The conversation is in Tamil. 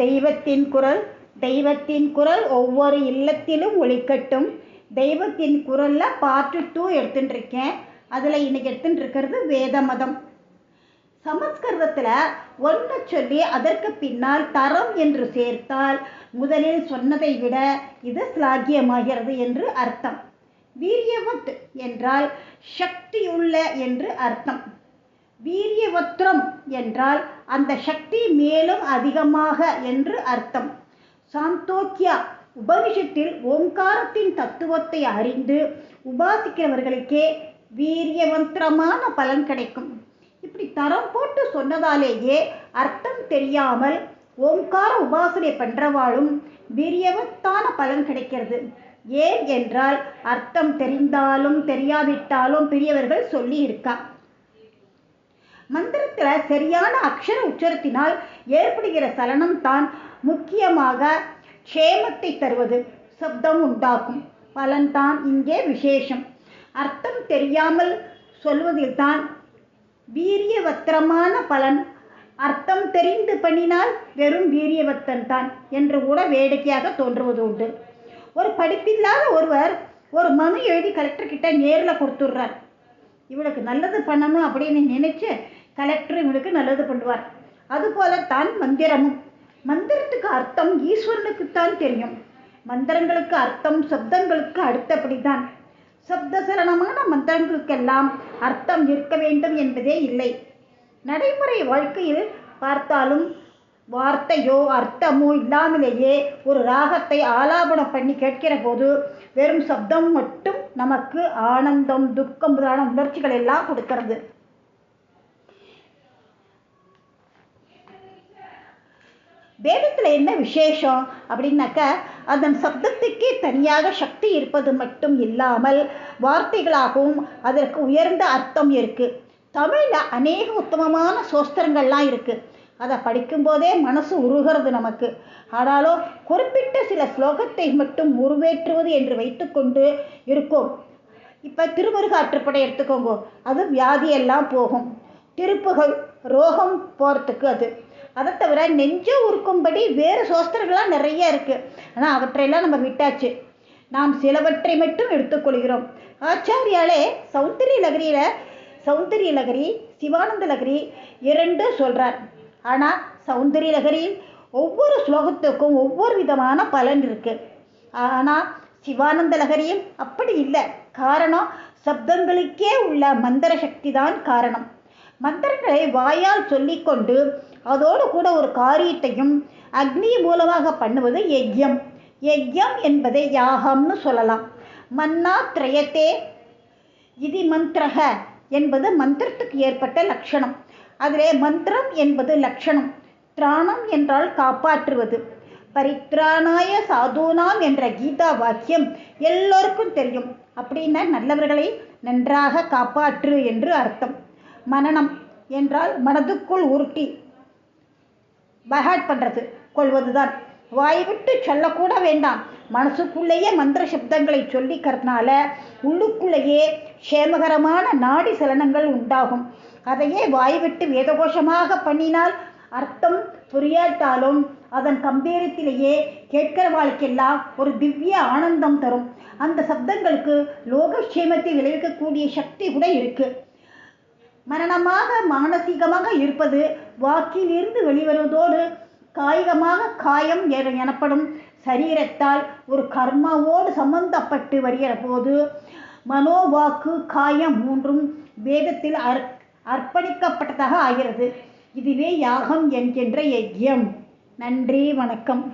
தெய்வத்தின் குரல் தெய்வத்தின் குரல் ஒவ்வொரு இல்லத்திலும் ஒலிக்கட்டும். தெய்வத்தின் குரலில் பார்ட் 2 எடுத்துட்டு இருக்கேன். அதில் இன்னைக்கு எடுத்துட்டு இருக்கிறது வேத மதம். சமஸ்கிருதத்தில் ஒன்று சொல்லி அதற்கு பின்னால் தரம் என்று சேர்த்தால் முதலில் சொன்னதை விட இது ஸ்லாகியமாகிறது என்று அர்த்தம். வீரியவத் என்றால் சக்தியுள்ள என்று அர்த்தம். வீரியவத்ரம் என்றால் அந்த சக்தி மேலும் அதிகமாக என்று அர்த்தம். சாந்தோக்கியா உபனிஷத்தில் ஓங்காரத்தின் தத்துவத்தை அறிந்து உபாசிக்கிறவர்களுக்கே வீரியவந்திரமான பலன் கிடைக்கும். இப்படி தரம் போட்டு சொன்னதாலேயே அர்த்தம் தெரியாமல் ஓங்கார உபாசனை பண்றவாளும் வீரியவத்தான பலன் கிடைக்கிறது. ஏன் என்றால் அர்த்தம் தெரிந்தாலும் தெரியாவிட்டாலும் பெரியவர்கள் சொல்லி இருக்கா. மந்திரத்தில் சரியான அக்ஷர உச்சரத்தினால் ஏற்படுகிற சலனம் தான் முக்கியமாக க்ஷேமத்தை தருவது, சப்தம் உண்டாக்கும் பலன்தான் இங்கே விசேஷம். அர்த்தம் தெரியாமல் சொல்வதில் தான் வீரியவத்திரமான பலன். அர்த்தம் தெரிந்து பண்ணினால் வெறும் வீரியவத்தன் தான் என்று கூட வேடிக்கையாக தோன்றுவது உண்டு. ஒரு படிப்பில்லாத ஒருவர் ஒரு மனு எழுதி கலெக்டர்கிட்ட நேரில் கொடுத்துட்றார். இவளுக்கு நல்லது பண்ணணும் அப்படின்னு நினைச்சு கலெக்டர் இவளுக்கு நல்லது பண்ணுவார். அதுபோல தான் மந்திரமும். மந்திரத்துக்கு அர்த்தம் ஈஸ்வரனுக்குத்தான் தெரியும். மந்திரங்களுக்கு அர்த்தம் சப்தங்களுக்கு அடுத்தபடிதான். சப்தசரணமான மந்திரங்களுக்கெல்லாம் அர்த்தம் இருக்க வேண்டும் என்பதே இல்லை. நடைமுறை வாழ்க்கையில் பார்த்தாலும் வார்த்தையோ அர்த்தமோ இல்லாமலேயே ஒரு ராகத்தை ஆலாபனம் பண்ணி கேட்கிற போது வெறும் சப்தம் மட்டும் நமக்கு ஆனந்தம் துக்கம் முதலான உணர்ச்சிகள் எல்லாம் கொடுக்கிறது. வேதத்தில் என்ன விசேஷம் அப்படின்னாக்க அதன் சப்தத்துக்கே தனியாக சக்தி இருப்பது மட்டும் இல்லாமல் வார்த்தைகளாகவும் அதற்கு உயர்ந்த அர்த்தம் இருக்கு. தமிழில் அநேக உத்தமமான சோஸ்திரங்கள்லாம் இருக்கு. அதை படிக்கும்போதே மனசு உருகிறது நமக்கு. ஆனாலும் குறிப்பிட்ட சில ஸ்லோகத்தை மட்டும் உருவேற்றுவது என்று வைத்துக்கொண்டு இருக்கோம். இப்போ திருமுருகாற்றுப்படை எடுத்துக்கோங்க, அது வியாதியெல்லாம் போகும். திருப்புகள் ரோகம் போகிறதுக்கு அது. அதை தவிர நெஞ்ச உருக்கும்படி வேறு சோஸ்திரங்கள்லாம் நிறைய இருக்குது. ஆனால் அவற்றையெல்லாம் நம்ம விட்டாச்சு. நாம் சிலவற்றை மட்டும் எடுத்துக்கொள்கிறோம். ஆச்சாரியாலே சௌந்தரிய லகரி சிவானந்த லகரி 2 சொல்கிறார். ஆனால் சௌந்தரிய லகரியில் ஒவ்வொரு ஸ்லோகத்துக்கும் ஒவ்வொரு விதமான பலன் இருக்குது. ஆனால் சிவானந்த லகரியும் அப்படி இல்லை. காரணம் சப்தங்களுக்கே உள்ள மந்திர சக்தி தான் காரணம். மந்திரங்களை வாயால் சொல்லிக்கொண்டு அதோடு கூட ஒரு காரியத்தையும் அக்னி மூலமாக பண்ணுவது யஜ்யம். யஜ்யம் என்பதை யாகம்னு சொல்லலாம். மன்னா திரயத்தே இது மந்திரக என்பது மந்திரத்துக்கு ஏற்பட்ட லட்சணம். அதிலே மந்திரம் என்பது லட்சணம். திராணம் என்றால் காப்பாற்றுவது. பரித்ராணாய சாதுனாம் என்ற கீதா வாக்கியம் எல்லோருக்கும் தெரியும். அப்படின்னா நல்லவர்களை நன்றாக காப்பாற்று என்று அர்த்தம். மனனம் என்றால் மனதுக்குள் உருட்டி பஹாட் பண்ணுறது, கொள்வதுதான். வாய் விட்டு சொல்லக்கூட வேண்டாம், மனசுக்குள்ளேயே மந்திர சப்தங்களை சொல்லிக்கிறதுனால உள்ளுக்குள்ளேயே க்ஷேமகரமான நாடி சலனங்கள் உண்டாகும். அதையே வாய் விட்டு வேதகோஷமாக பண்ணினால் அர்த்தம் புரியாட்டாலும் அதன் கம்பீரத்திலேயே கேட்கிறவாளுக்கெல்லாம் ஒரு திவ்ய ஆனந்தம் தரும். அந்த சப்தங்களுக்கு லோகக்ஷேமத்தை விளைவிக்கக்கூடிய சக்தி கூட இருக்கு. மரணமாக மானசீகமாக இருப்பது வாக்கிலிருந்து வெளிவருவதோடு காய்கமாக காயம் எனப்படும் சரீரத்தால் ஒரு கர்மாவோடு சம்பந்தப்பட்டு வருகிற போது மனோவாக்கு காயம் 3 வேதத்தில் அர்ப்பணிக்கப்பட்டதாக ஆகிறது. இதுவே யாகம் என்கின்ற யஜ்யம். நன்றி, வணக்கம்.